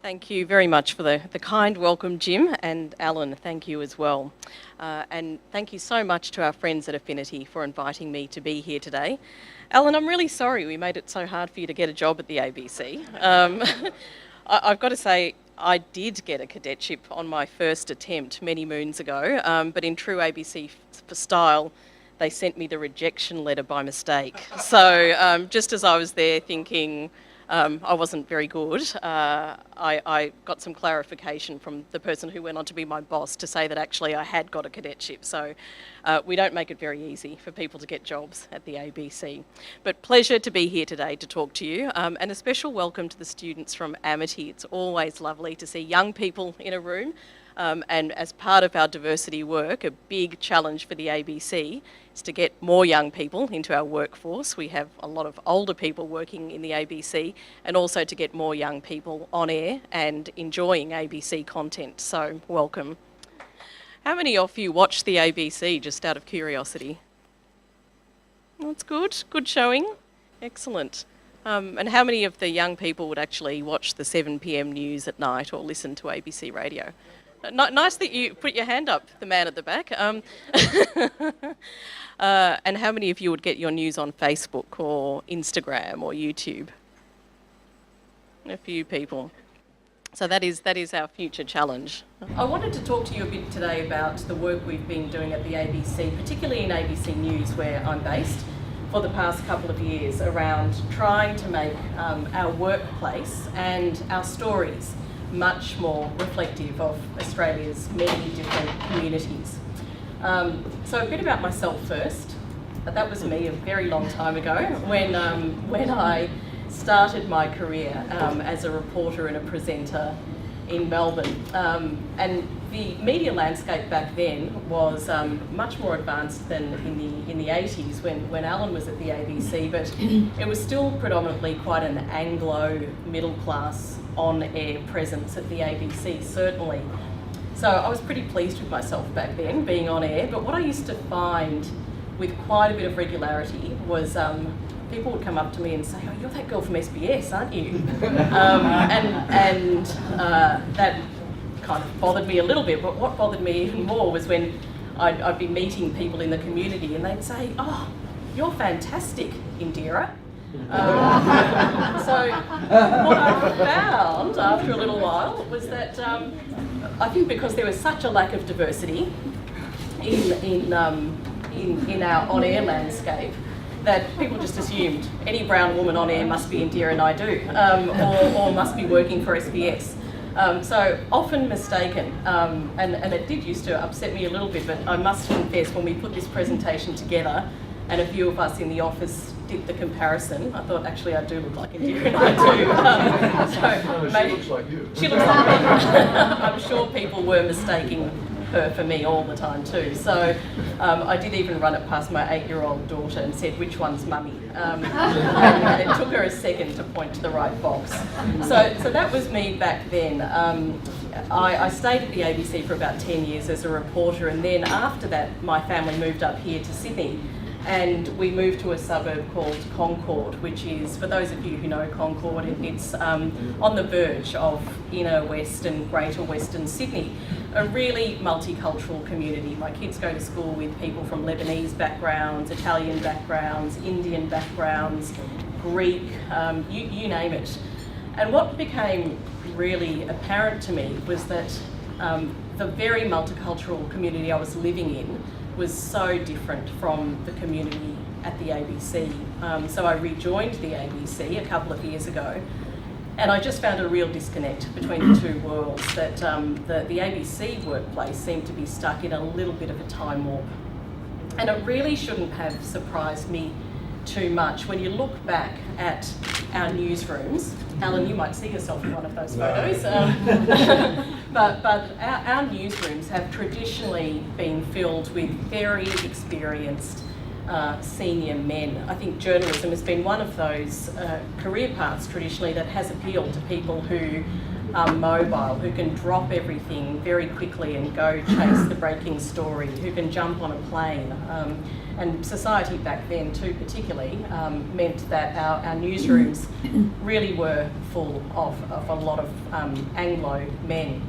Thank you very much for the kind welcome, Jim, and Alan, thank you as well. And thank you so much to our friends at Affinity for inviting me to be here today. Alan, I'm really sorry we made it so hard for you to get a job at the ABC. I've got to say, I did get a cadetship on my first attempt many moons ago, but in true ABC style, they sent me the rejection letter by mistake. So just as I was there thinking, I wasn't very good. I got some clarification from the person who went on to be my boss to say that actually I had got a cadetship. So we don't make it very easy for people to get jobs at the ABC. But pleasure to be here today to talk to you, and a special welcome to the students from Amity. It's always lovely to see young people in a room. And as part of our diversity work, a big challenge for the ABC is to get more young people into our workforce. We have a lot of older people working in the ABC, and also to get more young people on air and enjoying ABC content. So welcome. How many of you watch the ABC, just out of curiosity? That's good. Good showing. Excellent. And how many of the young people would actually watch the 7 p.m. news at night or listen to ABC radio? Nice that you put your hand up, the man at the back. And how many of you would get your news on Facebook or Instagram or YouTube? A few people. So that is our future challenge. I wanted to talk to you a bit today about the work we've been doing at the ABC, particularly in ABC News where I'm based, for the past couple of years around trying to make our workplace and our stories much more reflective of Australia's many different communities. So a bit about myself first. That was me a very long time ago when I started my career as a reporter and a presenter in Melbourne. And the media landscape back then was much more advanced than in the 80s when Alan was at the ABC, but it was still predominantly quite an Anglo middle class on-air presence at the ABC, certainly. So I was pretty pleased with myself back then, being on air, but what I used to find with quite a bit of regularity was people would come up to me and say, "Oh, you're that girl from SBS, aren't you?" and that kind of bothered me a little bit, but what bothered me even more was when I'd be meeting people in the community and they'd say, "Oh, you're fantastic, Indira." So what I found after a little while was that I think because there was such a lack of diversity in our on-air landscape, that people just assumed any brown woman on air must be Indira Naidu or must be working for SBS. So often mistaken, and it did used to upset me a little bit, but I must confess when we put this presentation together and a few of us in the office did the comparison, I thought actually I do look like Indira Naidu. So she looks like you. She looks like me. I'm sure people were mistaking her for me all the time too. So I did even run it past my 8-year-old daughter and said, "Which one's mummy?" And it took her a second to point to the right box. So that was me back then. I stayed at the ABC for about 10 years as a reporter, and then after that my family moved up here to Sydney. And we moved to a suburb called Concord, which is, for those of you who know Concord, it's on the verge of inner west and greater western Sydney. A really multicultural community. My kids go to school with people from Lebanese backgrounds, Italian backgrounds, Indian backgrounds, Greek, you name it. And what became really apparent to me was that the very multicultural community I was living in was so different from the community at the ABC. So I rejoined the ABC a couple of years ago, and I just found a real disconnect between the two worlds, that the ABC workplace seemed to be stuck in a little bit of a time warp. And it really shouldn't have surprised me too much when you look back at our newsrooms. Alan, you might see yourself in one of those photos. But our newsrooms have traditionally been filled with very experienced senior men. I think journalism has been one of those career paths traditionally that has appealed to people who are mobile, who can drop everything very quickly and go chase the breaking story, who can jump on a plane. And society back then too particularly meant that our newsrooms really were full of a lot of Anglo men.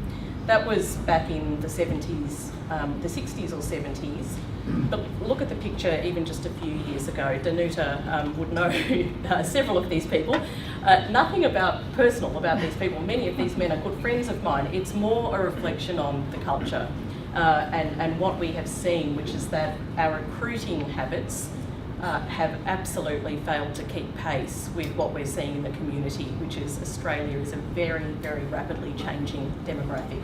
That was back in the 70s, the 60s or 70s. But look at the picture even just a few years ago. Danuta would know several of these people. Nothing personal about these people. Many of these men are good friends of mine. It's more a reflection on the culture and what we have seen, which is that our recruiting habits have absolutely failed to keep pace with what we're seeing in the community, which is Australia is a very, very rapidly changing demographic.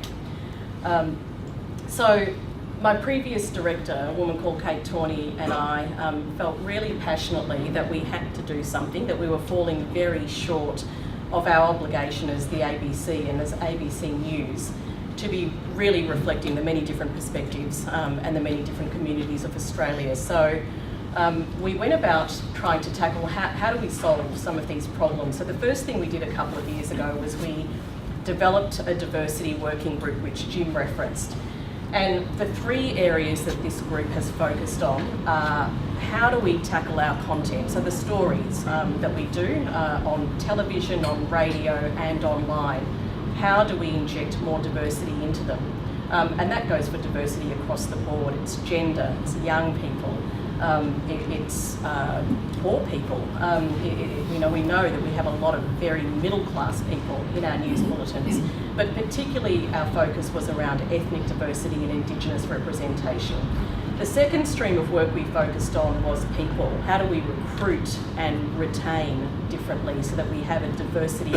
So my previous director, a woman called Kate Tawney, and I felt really passionately that we had to do something, that we were falling very short of our obligation as the ABC and as ABC News to be really reflecting the many different perspectives and the many different communities of Australia. So we went about trying to tackle how do we solve some of these problems. So the first thing we did a couple of years ago was we developed a diversity working group, which Jim referenced. And the three areas that this group has focused on are how do we tackle our content, so the stories that we do on television, on radio and online. How do we inject more diversity into them? And that goes for diversity across the board. It's gender, it's young people, it's poor people. We know that we have a lot of very middle class people in our news bulletins, but particularly our focus was around ethnic diversity and Indigenous representation. The second stream of work we focused on was people. How do we recruit and retain differently so that we have a diversity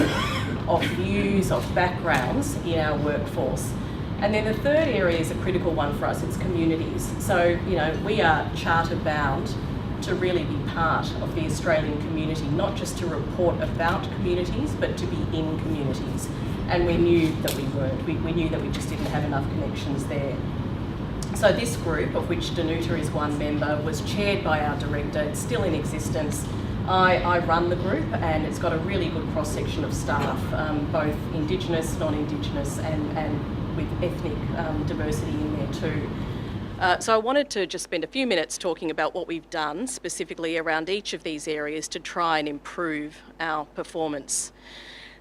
of views, of backgrounds in our workforce? And then the third area is a critical one for us, it's communities. So, we are charter bound to really be part of the Australian community, not just to report about communities, but to be in communities. And we knew that we weren't. We knew that we just didn't have enough connections there. So this group, of which Danuta is one member, was chaired by our director. It's still in existence. I run the group, and it's got a really good cross-section of staff, both Indigenous, non-Indigenous, and with ethnic diversity in there too. So I wanted to just spend a few minutes talking about what we've done specifically around each of these areas to try and improve our performance.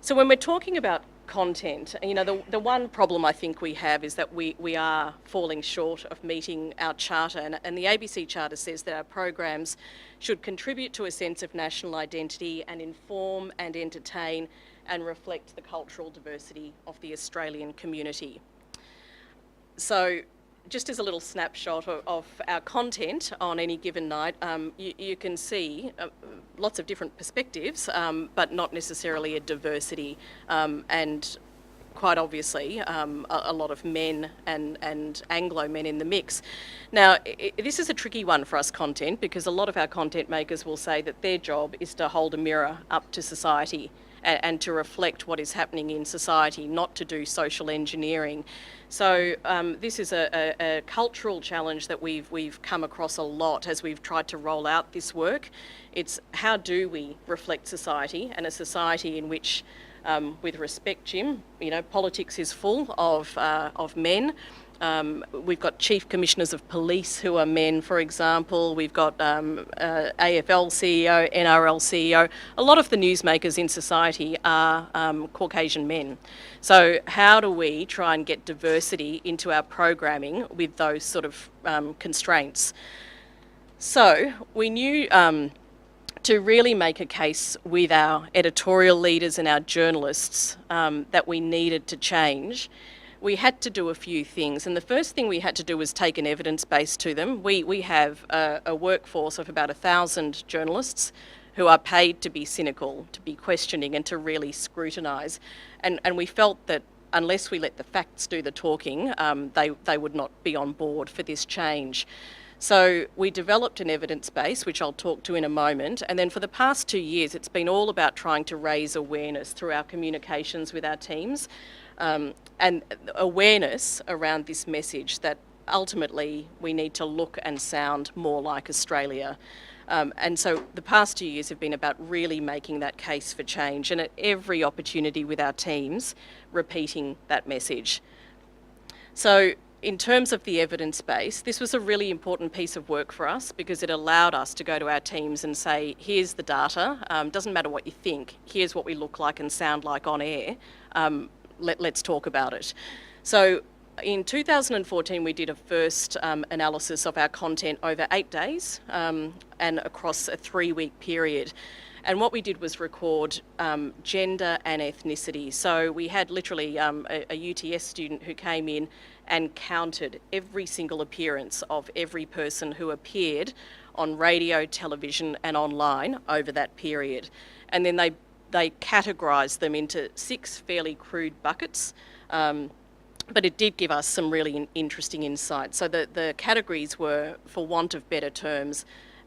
So when we're talking about content, the one problem I think we have is that we are falling short of meeting our charter, and the ABC Charter says that our programs should contribute to a sense of national identity and inform and entertain and reflect the cultural diversity of the Australian community. So just as a little snapshot of our content on any given night, you can see lots of different perspectives, but not necessarily a diversity, and quite obviously a lot of men and Anglo men in the mix. Now, this is a tricky one for us content, because a lot of our content makers will say that their job is to hold a mirror up to society and to reflect what is happening in society, not to do social engineering. So this is a cultural challenge that we've come across a lot as we've tried to roll out this work. It's how do we reflect society, and a society in which, with respect, Jim, politics is full of men. We've got chief commissioners of police who are men, for example. We've got AFL CEO, NRL CEO. A lot of the newsmakers in society are Caucasian men. So how do we try and get diversity into our programming with those sort of constraints? So we knew to really make a case with our editorial leaders and our journalists that we needed to change, we had to do a few things. And the first thing we had to do was take an evidence base to them. We have a workforce of about 1,000 journalists who are paid to be cynical, to be questioning and to really scrutinise. And we felt that unless we let the facts do the talking, they would not be on board for this change. So we developed an evidence base, which I'll talk to in a moment, and then for the past 2 years it's been all about trying to raise awareness through our communications with our teams, and awareness around this message that ultimately we need to look and sound more like Australia. And so the past 2 years have been about really making that case for change, and at every opportunity with our teams, repeating that message. So in terms of the evidence base, this was a really important piece of work for us because it allowed us to go to our teams and say, here's the data, doesn't matter what you think, here's what we look like and sound like on air, let's talk about it. So in 2014, we did a first analysis of our content over 8 days and across a 3-week period. And what we did was record gender and ethnicity. So we had literally a UTS student who came in and counted every single appearance of every person who appeared on radio, television and online over that period. And then they categorised them into 6 fairly crude buckets. But it did give us some really interesting insights. So the categories were, for want of better terms,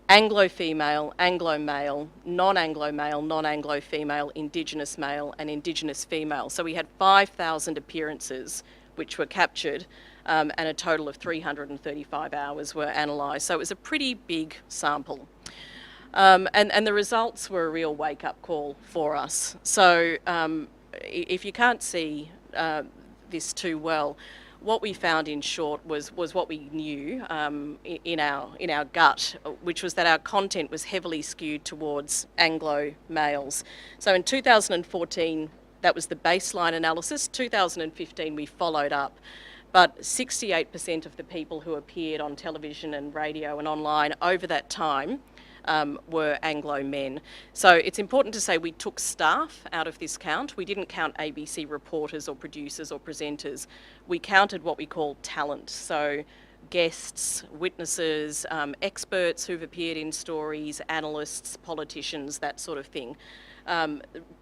Anglo-female, Anglo-male, non-Anglo-male, non-Anglo-female, Indigenous male and Indigenous female. So we had 5,000 appearances which were captured and a total of 335 hours were analysed. So it was a pretty big sample. And the results were a real wake-up call for us. So if you can't see this too well, what we found in short was what we knew in our gut, which was that our content was heavily skewed towards Anglo males. So in 2014, that was the baseline analysis. 2015, we followed up, but 68% of the people who appeared on television and radio and online over that time were Anglo men. So it's important to say we took staff out of this count. We didn't count ABC reporters or producers or presenters. We counted what we call talent. So guests, witnesses, experts who've appeared in stories, analysts, politicians, that sort of thing.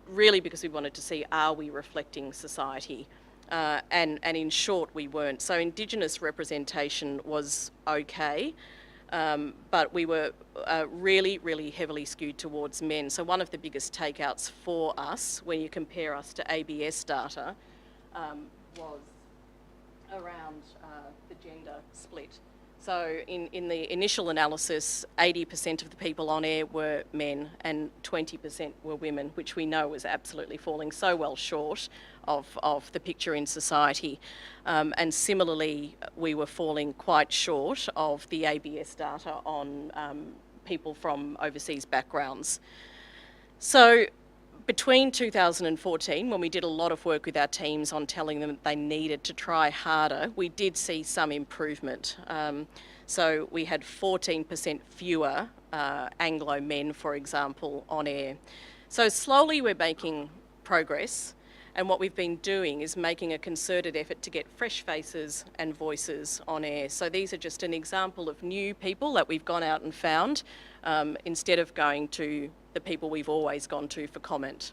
Really because we wanted to see, are we reflecting society? And in short, we weren't. So Indigenous representation was okay. But we were really, really heavily skewed towards men. So one of the biggest takeouts for us, when you compare us to ABS data, was around the gender split. So in the initial analysis, 80% of the people on air were men and 20% were women, which we know was absolutely falling so well short of the picture in society. And similarly, we were falling quite short of the ABS data on people from overseas backgrounds. So between 2014, when we did a lot of work with our teams on telling them that they needed to try harder, we did see some improvement. So we had 14% fewer Anglo men, for example, on air. So slowly we're making progress. And what we've been doing is making a concerted effort to get fresh faces and voices on air. So these are just an example of new people that we've gone out and found instead of going to the people we've always gone to for comment.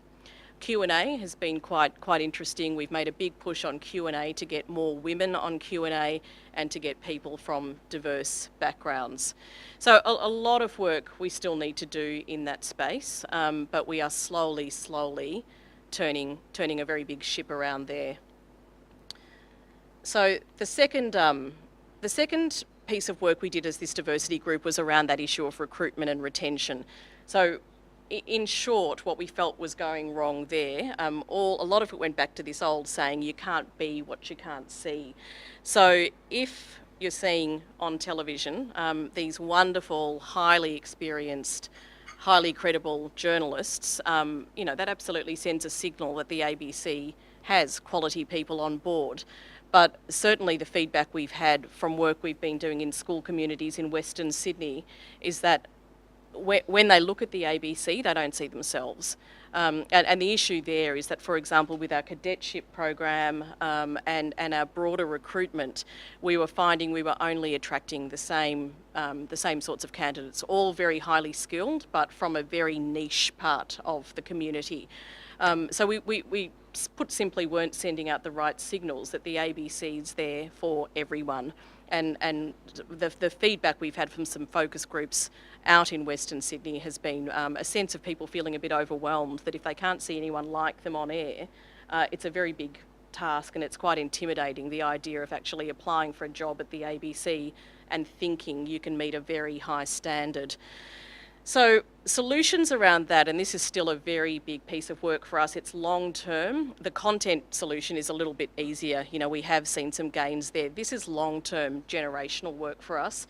Q&A has been quite interesting. We've made a big push on Q&A to get more women on Q&A and to get people from diverse backgrounds. So a lot of work we still need to do in that space, but we are slowly turning a very big ship around there. So the second piece of work we did as this diversity group was around that issue of recruitment and retention. So in short, what we felt was going wrong there, a lot of it went back to this old saying, you can't be what you can't see. So if you're seeing on television these wonderful, highly experienced, highly credible journalists, that absolutely sends a signal that the ABC has quality people on board. But certainly the feedback we've had from work we've been doing in school communities in Western Sydney is that when they look at the ABC, they don't see themselves. And the issue there is that, for example, with our cadetship program and our broader recruitment, we were finding we were only attracting the same sorts of candidates, all very highly skilled, but from a very niche part of the community. So we put simply weren't sending out the right signals that the ABC's there for everyone. And the feedback we've had from some focus groups out in Western Sydney has been a sense of people feeling a bit overwhelmed that if they can't see anyone like them on air, it's a very big task, and it's quite intimidating, the idea of actually applying for a job at the ABC and thinking you can meet a very high standard. So solutions around that, and this is still a very big piece of work for us, it's long term. The content solution is a little bit easier. You know, we have seen some gains there. This is long term generational work for us.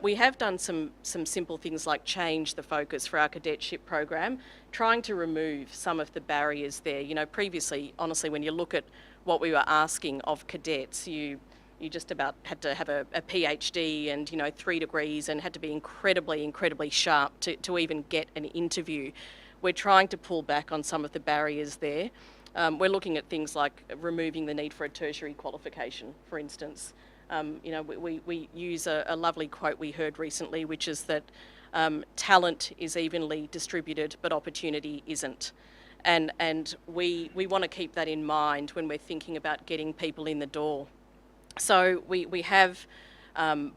We have done some simple things like change the focus for our cadetship program, trying to remove some of the barriers there. You know, previously, honestly, when you look at what we were asking of cadets, you just about had to have a PhD and, you know, 3 degrees and had to be incredibly sharp to even get an interview. We're trying to pull back on some of the barriers there. We're looking at things like removing the need for a tertiary qualification, for instance. You know, we use a lovely quote we heard recently, which is that talent is evenly distributed, but opportunity isn't. And we want to keep that in mind when we're thinking about getting people in the door. So we have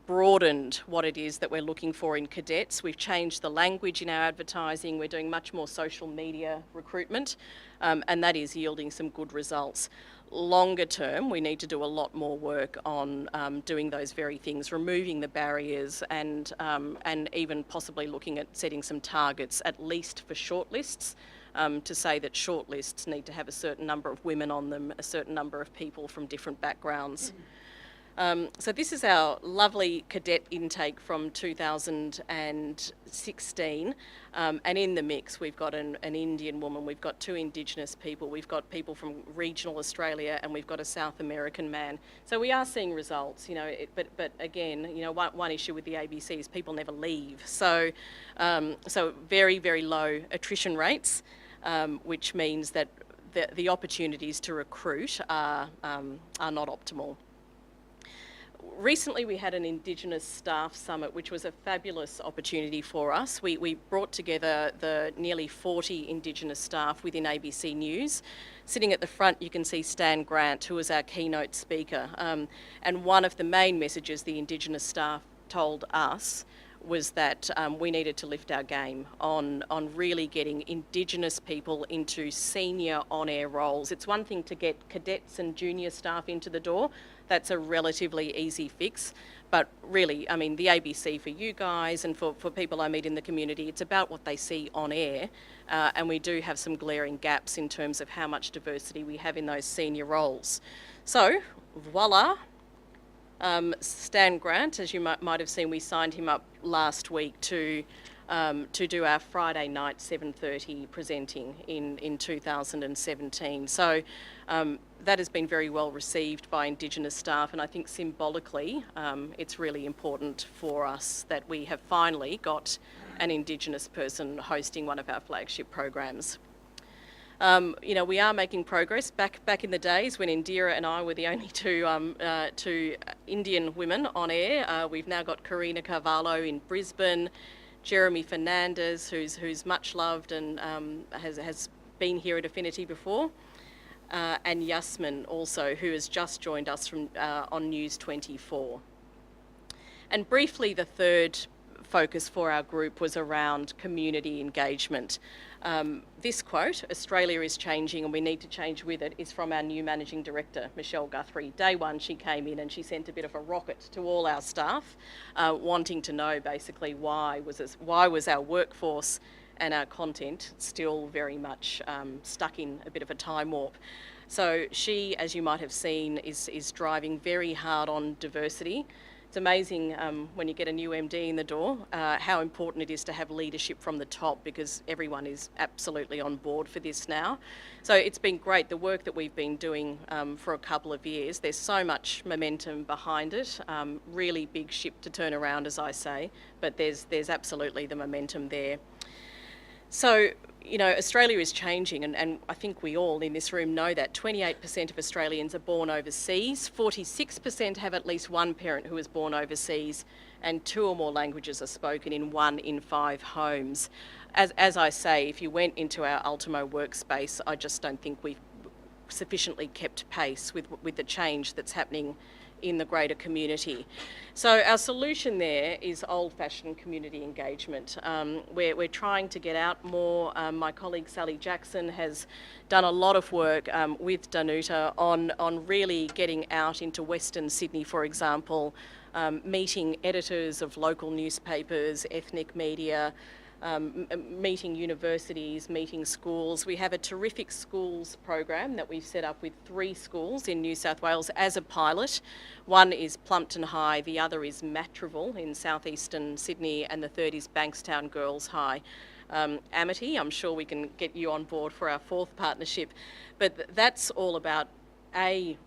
broadened what it is that we're looking for in cadets. We've changed the language in our advertising. We're doing much more social media recruitment, and that is yielding some good results. Longer term, we need to do a lot more work on doing those very things, removing the barriers, and even possibly looking at setting some targets, at least for shortlists. To say that shortlists need to have a certain number of women on them, a certain number of people from different backgrounds. So this is our lovely cadet intake from 2016, and in the mix we've got an Indian woman, we've got 2 Indigenous people, we've got people from regional Australia, and we've got a South American man. So we are seeing results, you know, but again, you know, one issue with the ABC is people never leave. So very low attrition rates, which means that the opportunities to recruit are not optimal. Recently we had an Indigenous Staff Summit, which was a fabulous opportunity for us. We brought together the nearly 40 Indigenous staff within ABC News. Sitting at the front you can see Stan Grant, who was our keynote speaker, and one of the main messages the Indigenous staff told us was that we needed to lift our game on really getting Indigenous people into senior on-air roles. It's one thing to get cadets and junior staff into the door. That's a relatively easy fix. But really, I mean, the ABC for you guys and for people I meet in the community, it's about what they see on air. And we do have some glaring gaps in terms of how much diversity we have in those senior roles. So, voila. Stan Grant, as you might have seen, we signed him up last week to do our Friday night 7:30 presenting in 2017. So that has been very well received by Indigenous staff, and I think symbolically it's really important for us that we have finally got an Indigenous person hosting one of our flagship programs. You know, we are making progress. Back in the days when Indira and I were the only two Indian women on air, we've now got Karina Carvalho in Brisbane, Jeremy Fernandez, who's much loved and has been here at Affinity before, and Yasmin also, who has just joined us from on News 24. And briefly, the third focus for our group was around community engagement. This quote, "Australia is changing and we need to change with it," is from our new Managing Director, Michelle Guthrie. Day one she came in and she sent a bit of a rocket to all our staff, wanting to know basically why was our workforce and our content still very much stuck in a bit of a time warp. So she, as you might have seen, is driving very hard on diversity. It's amazing when you get a new MD in the door, how important it is to have leadership from the top, because everyone is absolutely on board for this now. So it's been great, the work that we've been doing for a couple of years. There's so much momentum behind it, really big ship to turn around, as I say, but there's absolutely the momentum there. So, you know, Australia is changing, and I think we all in this room know that. 28% of Australians are born overseas, 46% have at least one parent who is born overseas, and 2 or more languages are spoken in 1 in 5 homes. As I say, if you went into our Ultimo workspace, I just don't think we've sufficiently kept pace with the change that's happening in the greater community. So our solution there is old-fashioned community engagement. We're trying to get out more. My colleague Sally Jackson has done a lot of work with Danuta on really getting out into Western Sydney, for example, meeting editors of local newspapers, ethnic media, meeting universities, meeting schools. We have a terrific schools program that we've set up with 3 schools in New South Wales as a pilot. One is Plumpton High, the other is Matraville in southeastern Sydney, and the third is Bankstown Girls High. Amity, I'm sure we can get you on board for our 4th partnership, but that's all about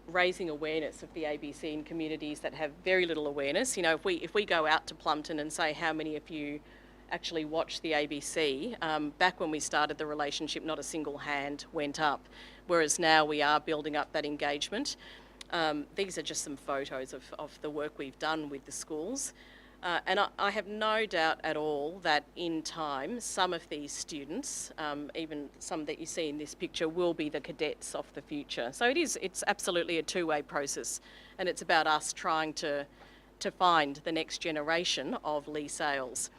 raising awareness of the ABC in communities that have very little awareness. You know, if we go out to Plumpton and say, how many of you actually watch the ABC, back when we started the relationship, not a single hand went up, whereas now we are building up that engagement. These are just some photos of the work we've done with the schools. And I have no doubt at all that in time, some of these students, even some that you see in this picture, will be the cadets of the future. So it's absolutely a two-way process, and it's about us trying to find the next generation of Lee Sales.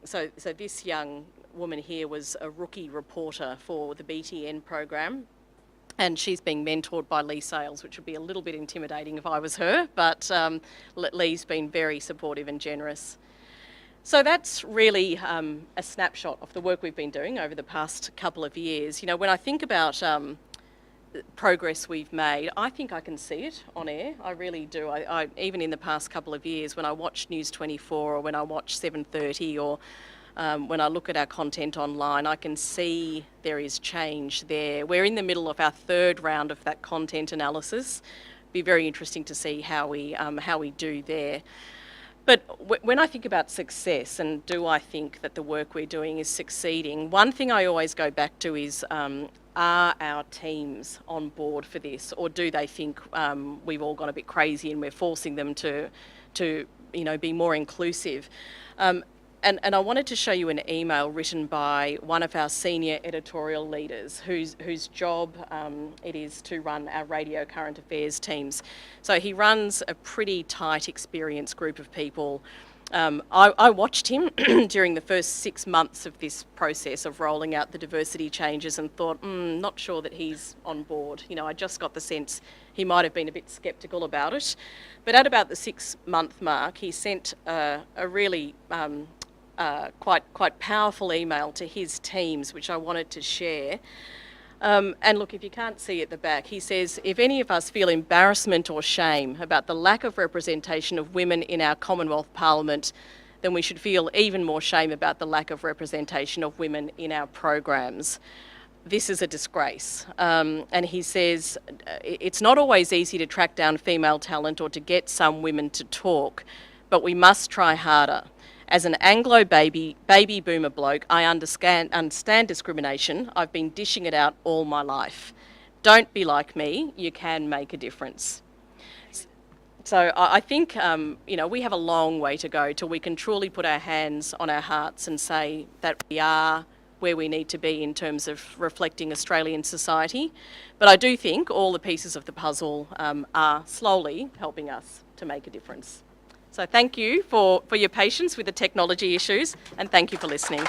So this young woman here was a rookie reporter for the BTN program, and she's being mentored by Lee Sales, which would be a little bit intimidating if I was her, but Lee's been very supportive and generous. So that's really a snapshot of the work we've been doing over the past couple of years. You know, when I think about progress we've made, I think I can see it on air. I really do. I even in the past couple of years, when I watch News 24 or when I watch 7:30 or when I look at our content online, I can see there is change there. We're in the middle of our 3rd round of that content analysis. Be very interesting to see how we do there. But when I think about success and do I think that the work we're doing is succeeding, one thing I always go back to is, are our teams on board for this, or do they think we've all gone a bit crazy and we're forcing them to be more inclusive? And I wanted to show you an email written by one of our senior editorial leaders whose job it is to run our radio current affairs teams. So he runs a pretty tight, experienced group of people. I watched him during the first 6 months of this process of rolling out the diversity changes and thought, not sure that he's on board. You know, I just got the sense he might have been a bit sceptical about it. But at about the 6-month mark, he sent a really quite powerful email to his teams, which I wanted to share. And look, if you can't see at the back, he says, if any of us feel embarrassment or shame about the lack of representation of women in our Commonwealth Parliament, then we should feel even more shame about the lack of representation of women in our programs. This is a disgrace. And he says, it's not always easy to track down female talent or to get some women to talk, but we must try harder. As an Anglo baby boomer bloke, I understand discrimination. I've been dishing it out all my life. Don't be like me. You can make a difference. So I think, we have a long way to go till we can truly put our hands on our hearts and say that we are where we need to be in terms of reflecting Australian society. But I do think all the pieces of the puzzle are slowly helping us to make a difference. So thank you for your patience with the technology issues, and thank you for listening.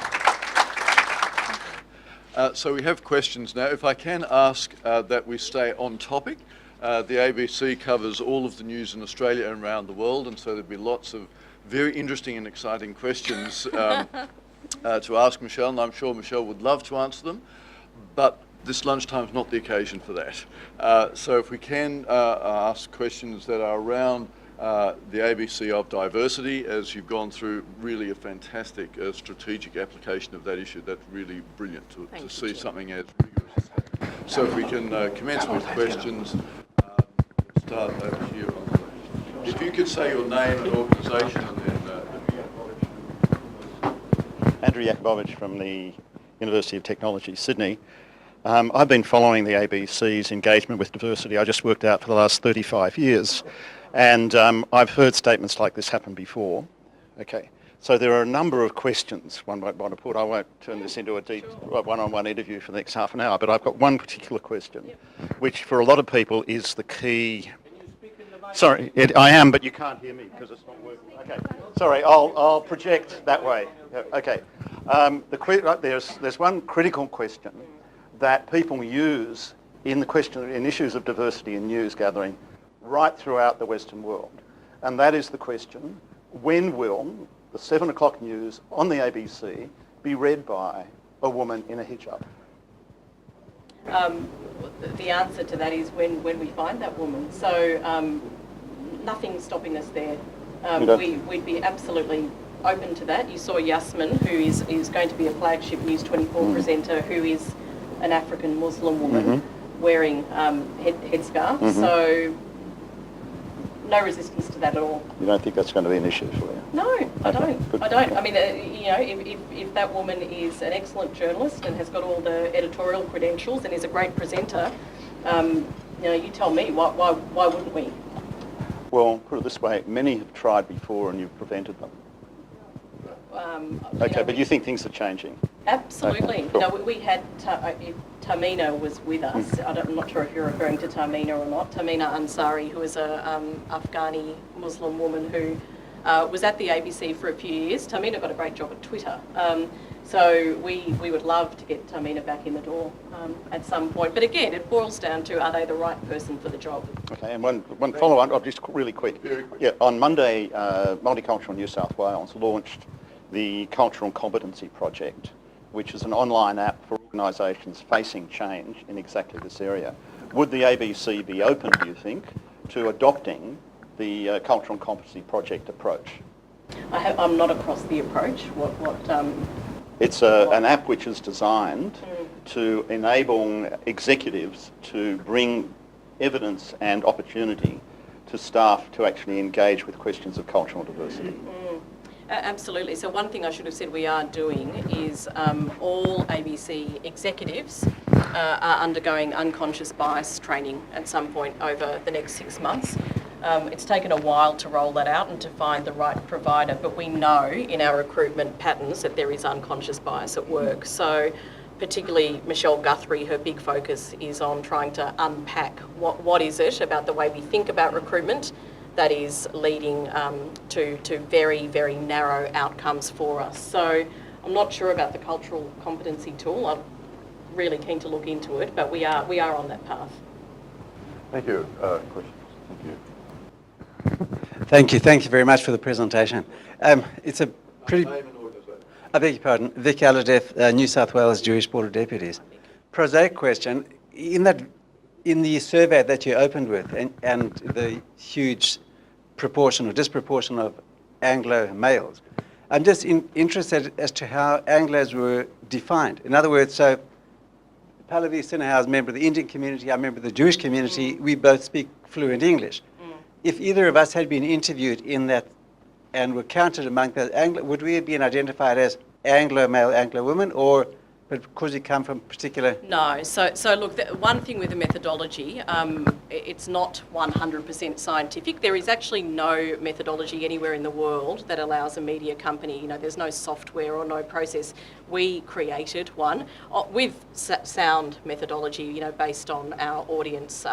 So we have questions now. If I can ask that we stay on topic. The ABC covers all of the news in Australia and around the world, and so there'll be lots of very interesting and exciting questions to ask Michele, and I'm sure Michele would love to answer them, but this lunchtime is not the occasion for that. So if we can ask questions that are around the ABC of diversity, as you've gone through, really a fantastic strategic application of that issue. That's really brilliant to see Jim. Something as rigorous. So if we can commence with questions, start over here. If you could say your name and organisation and then... Andrew Yakubovich from the University of Technology, Sydney. I've been following the ABC's engagement with diversity. I just worked out for the last 35 years. And I've heard statements like this happen before. Okay, so there are a number of questions one might want to put. I won't turn this into a deep one-on-one interview for the next half an hour, but I've got one particular question, which for a lot of people is the key Sorry, I am, but you can't hear me because it's not working. Okay, sorry, I'll project that way. Okay, there's one critical question that people use in issues of diversity in news gathering right throughout the Western world, and that is the question: when will the 7 o'clock news on the ABC be read by a woman in a hijab? The answer to that is when we find that woman. So nothing's stopping us there. We'd be absolutely open to that. You saw Yasmin, who is going to be a flagship News 24 presenter, who is an African Muslim woman wearing headscarf. So no resistance to that at all. You don't think that's going to be an issue for you? No, I Okay, don't. good. I don't. I mean, if that woman is an excellent journalist and has got all the editorial credentials and is a great presenter, you tell me, why wouldn't we? Well, put it this way, many have tried before and you've prevented them. Okay, but you think things are changing? Absolutely. Okay, cool. We had, if Tamina was with us, I'm not sure if you're referring to Tamina or not, Tamina Ansari, who is a Afghani Muslim woman who was at the ABC for a few years. Tamina got a great job at Twitter. So we would love to get Tamina back in the door at some point. But again, it boils down to, are they the right person for the job? Okay, and one follow-on, just really quick. Very quick. Yeah, on Monday, Multicultural New South Wales launched the Cultural Competency Project, which is an online app for organisations facing change in exactly this area. Would the ABC be open, do you think, to adopting the Cultural Competency Project approach? I'm not across the approach. It's an app which is designed to enable executives to bring evidence and opportunity to staff to actually engage with questions of cultural diversity. Absolutely. So one thing I should have said we are doing is all ABC executives are undergoing unconscious bias training at some point over the next 6 months. It's taken a while to roll that out and to find the right provider, but we know in our recruitment patterns that there is unconscious bias at work. So particularly Michelle Guthrie, her big focus is on trying to unpack what is it about the way we think about recruitment that is leading to very, very narrow outcomes for us. So I'm not sure about the cultural competency tool. I'm really keen to look into it, but we are on that path. Thank you. Questions? Thank you. Thank you very much for the presentation. It's a pretty... Name and organisation. I beg your pardon. Vic Allardyce, New South Wales Jewish Board of Deputies. Prosaic question. In the survey that you opened with and the huge proportion or disproportion of Anglo males, I'm just interested as to how Anglos were defined. In other words, so Pallavi Sinha is a member of the Indian community, I'm a member of the Jewish community, we both speak fluent English. If either of us had been interviewed in that and were counted among those Anglo, would we have been identified as Anglo male, Anglo woman, or because you come from particular? No. So look, one thing with the methodology, it's not 100% scientific. There is actually no methodology anywhere in the world that allows a media company, there's no software or no process. We created one with sound methodology, based on our audience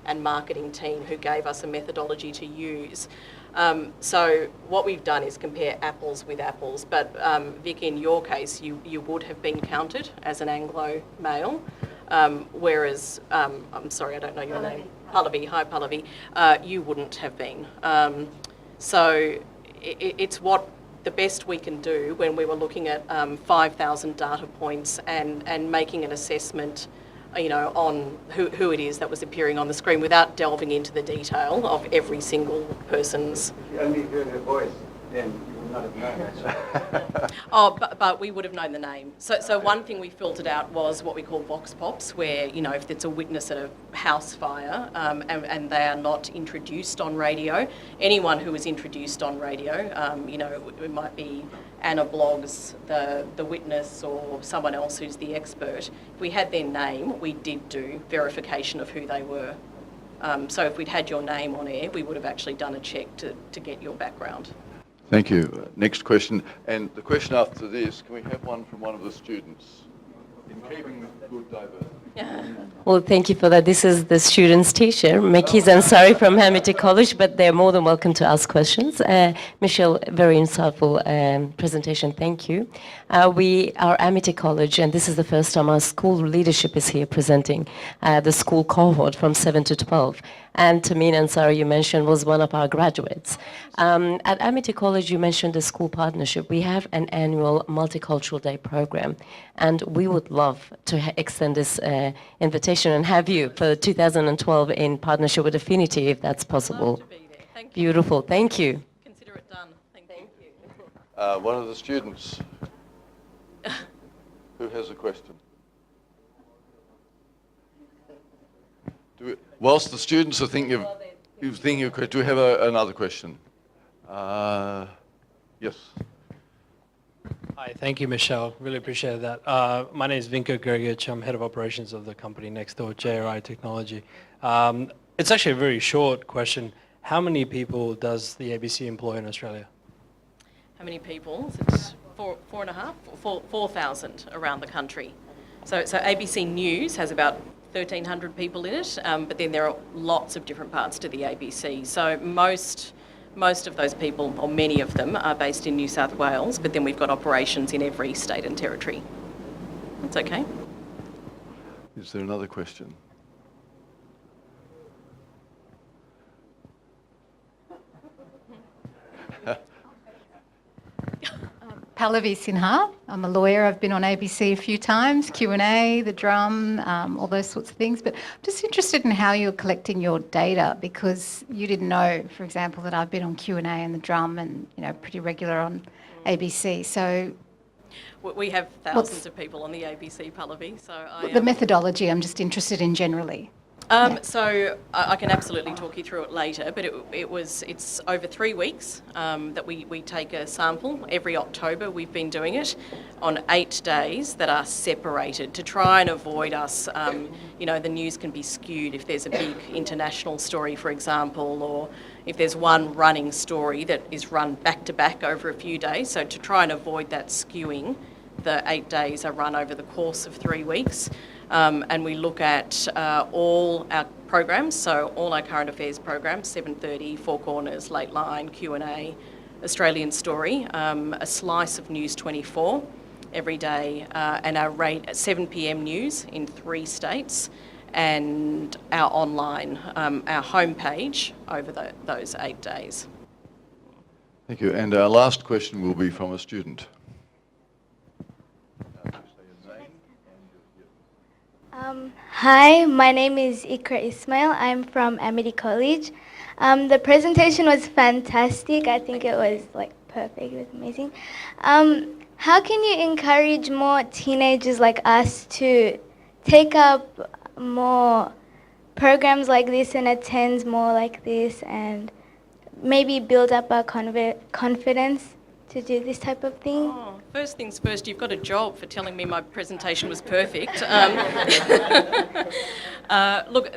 and marketing team who gave us a methodology to use. So what we've done is compare apples with apples, but Vic, in your case, you would have been counted as an Anglo male, whereas, I'm sorry, I don't know your name. Pallavi, hi Pallavi, you wouldn't have been. So it's what the best we can do when we were looking at 5,000 data points and making an assessment on who it is that was appearing on the screen without delving into the detail of every single person's. If you only heard her voice, then you would not have known that. But we would have known the name. So one thing we filtered out was what we call vox pops, where, if it's a witness at a house fire and they are not introduced on radio, anyone who is introduced on radio, it might be Anna Bloggs, the witness, or someone else who's the expert. If we had their name, we did do verification of who they were. So if we'd had your name on air, we would have actually done a check to get your background. Thank you. Next question. And the question after this, can we have one from one of the students? In keeping with good diversity. Well, thank you for that. This is the student's teacher, Mekiz Ansari from Affinity College, but they're more than welcome to ask questions. Michelle, very insightful presentation. Thank you. We are Amity College, and this is the first time our school leadership is here presenting the school cohort from 7 to 12. And Tamina Ansari, you mentioned, was one of our graduates. At Amity College, you mentioned the school partnership. We have an annual Multicultural Day program, and we would love to extend this invitation and have you for 2012 in partnership with Affinity, if that's possible. Love to be there. Thank you. Beautiful. Thank you. Consider it done. Thank you. One of the students who has a question. Whilst the students are thinking of do we have another question? Yes. Hi, thank you, Michelle. Really appreciate that. My name is Vinko Gergic. I'm head of operations of the company next door, JRI Technology. It's actually a very short question. How many people does the ABC employ in Australia? How many people? Is it 4,000 around the country. So ABC News has about 1,300 people in it, but then there are lots of different parts to the ABC. So most of those people, or many of them, are based in New South Wales, but then we've got operations in every state and territory. That's okay. Is there another question? Pallavi Sinha. I'm a lawyer. I've been on ABC a few times, Q&A, The Drum, all those sorts of things. But I'm just interested in how you're collecting your data, because you didn't know, for example, that I've been on Q&A and The Drum and, pretty regular on ABC. So We have thousands of people on the ABC, Pallavi. So the methodology I'm just interested in generally. So I can absolutely talk you through it later, but it's over 3 weeks that we take a sample. Every October we've been doing it on 8 days that are separated to try and avoid us, the news can be skewed if there's a big international story, for example, or if there's one running story that is run back to back over a few days. So to try and avoid that skewing, the 8 days are run over the course of 3 weeks. And we look at all our programs, so all our current affairs programs, 7:30, Four Corners, Late Line, Q&A, Australian Story, a slice of News 24 every day, and our 7 p.m. news in 3 states, and our online, our homepage over those 8 days. Thank you. And our last question will be from a student. Hi, my name is Ikra Ismail. I'm from Amity College. The presentation was fantastic. I think it was perfect. It was amazing. How can you encourage more teenagers like us to take up more programs like this and attend more like this, and maybe build up our confidence to do this type of thing? Oh, first things first, you've got a job for telling me my presentation was perfect. Look,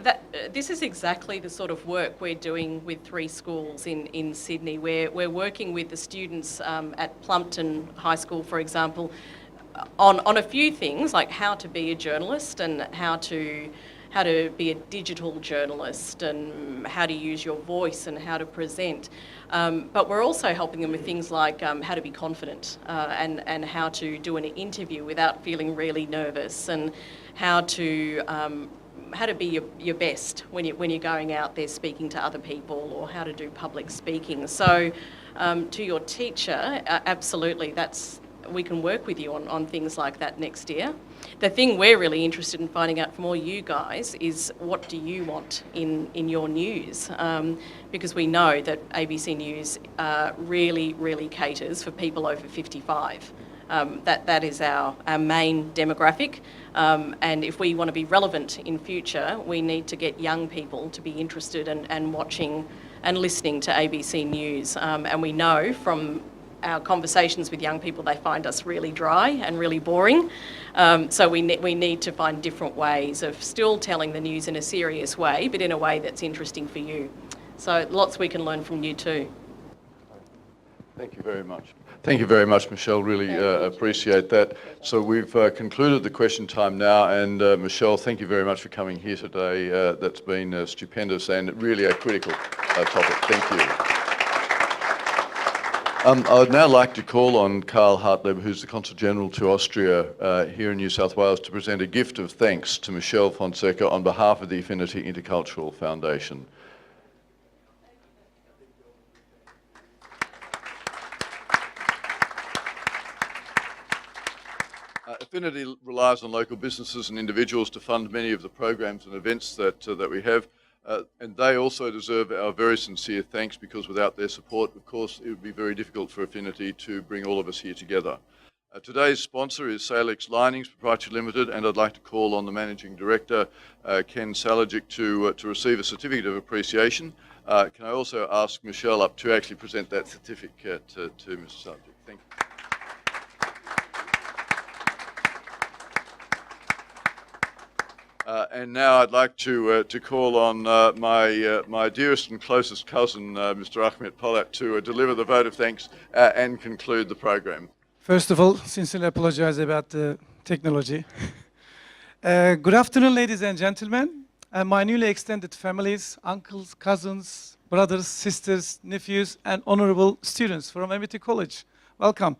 this is exactly the sort of work we're doing with 3 schools in Sydney. We're working with the students at Plumpton High School, for example, on a few things like how to be a journalist and how to be a digital journalist and how to use your voice and how to present. But we're also helping them with things like how to be confident and how to do an interview without feeling really nervous, and how to be your best when you're going out there speaking to other people, or how to do public speaking. So to your teacher, absolutely, we can work with you on things like that next year. The thing we're really interested in finding out from all you guys is, what do you want in your news? Because we know that ABC News really, really caters for people over 55. That is our main demographic. And if we want to be relevant in future, we need to get young people to be interested and watching and listening to ABC News. And we know from our conversations with young people, they find us really dry and really boring. So we need to find different ways of still telling the news in a serious way, but in a way that's interesting for you. So lots we can learn from you too. Thank you very much. Thank you very much, Michelle. Really appreciate that. So we've concluded the question time now, and Michelle, thank you very much for coming here today. That's been stupendous and really a critical topic. Thank you. I would now like to call on Karl Hartleb, who's the Consul General to Austria here in New South Wales, to present a gift of thanks to Michele Fonseca on behalf of the Affinity Intercultural Foundation. Affinity relies on local businesses and individuals to fund many of the programs and events that we have, and they also deserve our very sincere thanks, because without their support, of course, it would be very difficult for Affinity to bring all of us here together. Today's sponsor is Salix Linings Proprietary Limited, and I'd like to call on the Managing Director, Ken Salajic, to receive a certificate of appreciation. Can I also ask Michelle up to actually present that certificate to Mr. Salajic? Thank you. And now I'd like to call on my dearest and closest cousin, Mr. Ahmet Polat, to deliver the vote of thanks and conclude the program. First of all, sincerely apologize about the technology. Good afternoon, ladies and gentlemen. My newly extended families, uncles, cousins, brothers, sisters, nephews, and honorable students from Amity College. Welcome.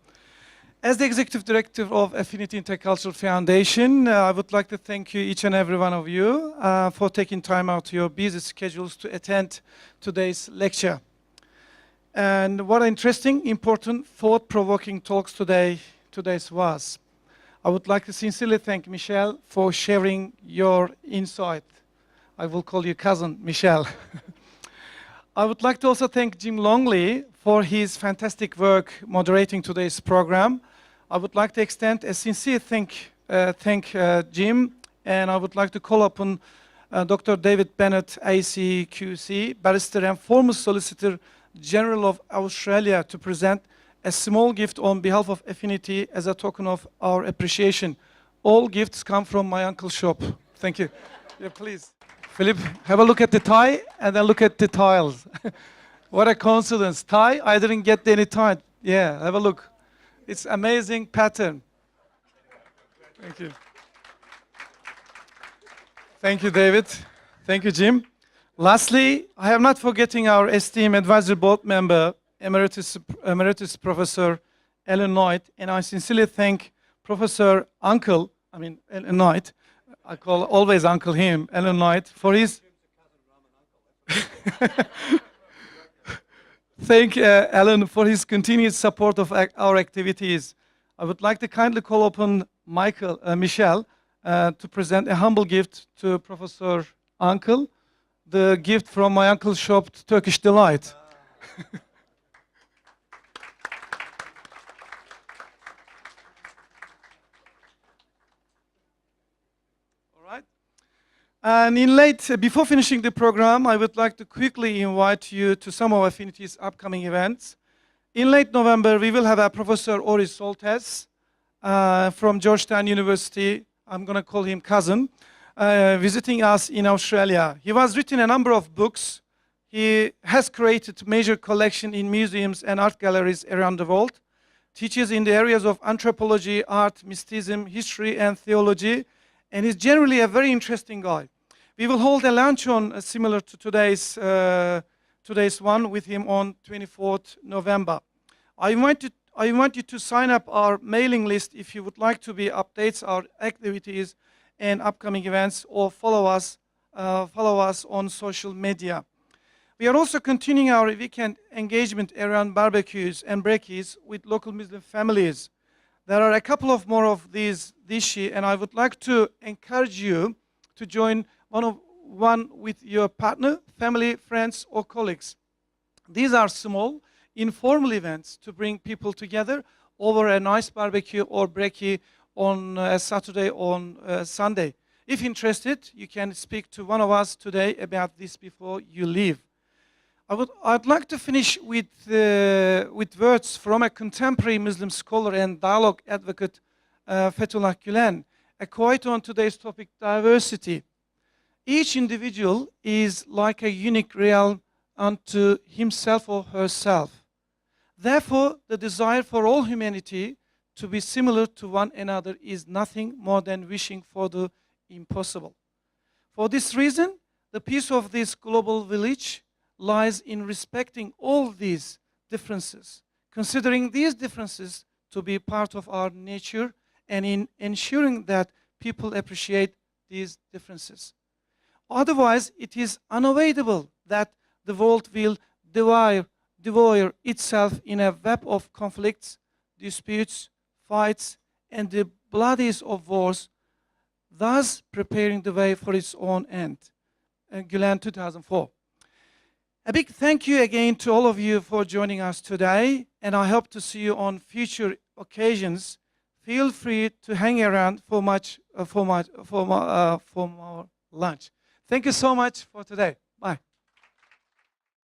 As the Executive Director of Affinity Intercultural Foundation, I would like to thank you, each and every one of you, for taking time out of your busy schedules to attend today's lecture. And what interesting, important, thought-provoking talks today's was. I would like to sincerely thank Michelle for sharing your insight. I will call you cousin, Michelle. I would like to also thank Jim Longley for his fantastic work moderating today's program. I would like to extend a sincere thank Jim, and I would like to call upon Dr. David Bennett, AC, QC, barrister and former Solicitor General of Australia, to present a small gift on behalf of Affinity as a token of our appreciation. All gifts come from my uncle's shop. Thank you. Yeah, please. Philip, have a look at the tie and then look at the tiles. What a coincidence. Tie, I didn't get any tie. Yeah, have a look. It's amazing pattern. Thank you. Thank you, David. Thank you, Jim. Lastly, I am not forgetting our esteemed advisory board member, Emeritus Professor Alan Knight, and I sincerely thank Professor Alan Knight, I call always Uncle him, Alan Knight, for his... Thank Alan for his continued support of our activities. I would like to kindly call upon Michelle to present a humble gift to Professor Uncle, the gift from my uncle's shop, Turkish Delight. And before finishing the program, I would like to quickly invite you to some of Affinity's upcoming events. In late November, we will have a Professor Oris Soltes from Georgetown University, I'm going to call him cousin, visiting us in Australia. He has written a number of books. He has created major collection in museums and art galleries around the world, teaches in the areas of anthropology, art, mysticism, history, and theology, and is generally a very interesting guy. We will hold a luncheon similar to today's one with him on 24th November. I invite you to sign up our mailing list if you would like to be updates our activities and upcoming events, or follow us on social media. We are also continuing our weekend engagement around barbecues and brekkies with local Muslim families. There are a couple of more of these this year, and I would like to encourage you to join one with your partner, family, friends, or colleagues. These are small, informal events to bring people together over a nice barbecue or brekkie on a Saturday or Sunday. If interested, you can speak to one of us today about this before you leave. I'd like to finish with words from a contemporary Muslim scholar and dialogue advocate, Fethullah Gülen, a quote on today's topic, diversity. Each individual is like a unique realm unto himself or herself. Therefore, the desire for all humanity to be similar to one another is nothing more than wishing for the impossible. For this reason, the peace of this global village lies in respecting all these differences, considering these differences to be part of our nature, and in ensuring that people appreciate these differences. Otherwise, it is unavoidable that the world will devour itself in a web of conflicts, disputes, fights, and the bloodies of wars, thus preparing the way for its own end. Gülen, 2004. A big thank you again to all of you for joining us today, and I hope to see you on future occasions. Feel free to hang around for more lunch. Thank you so much for today.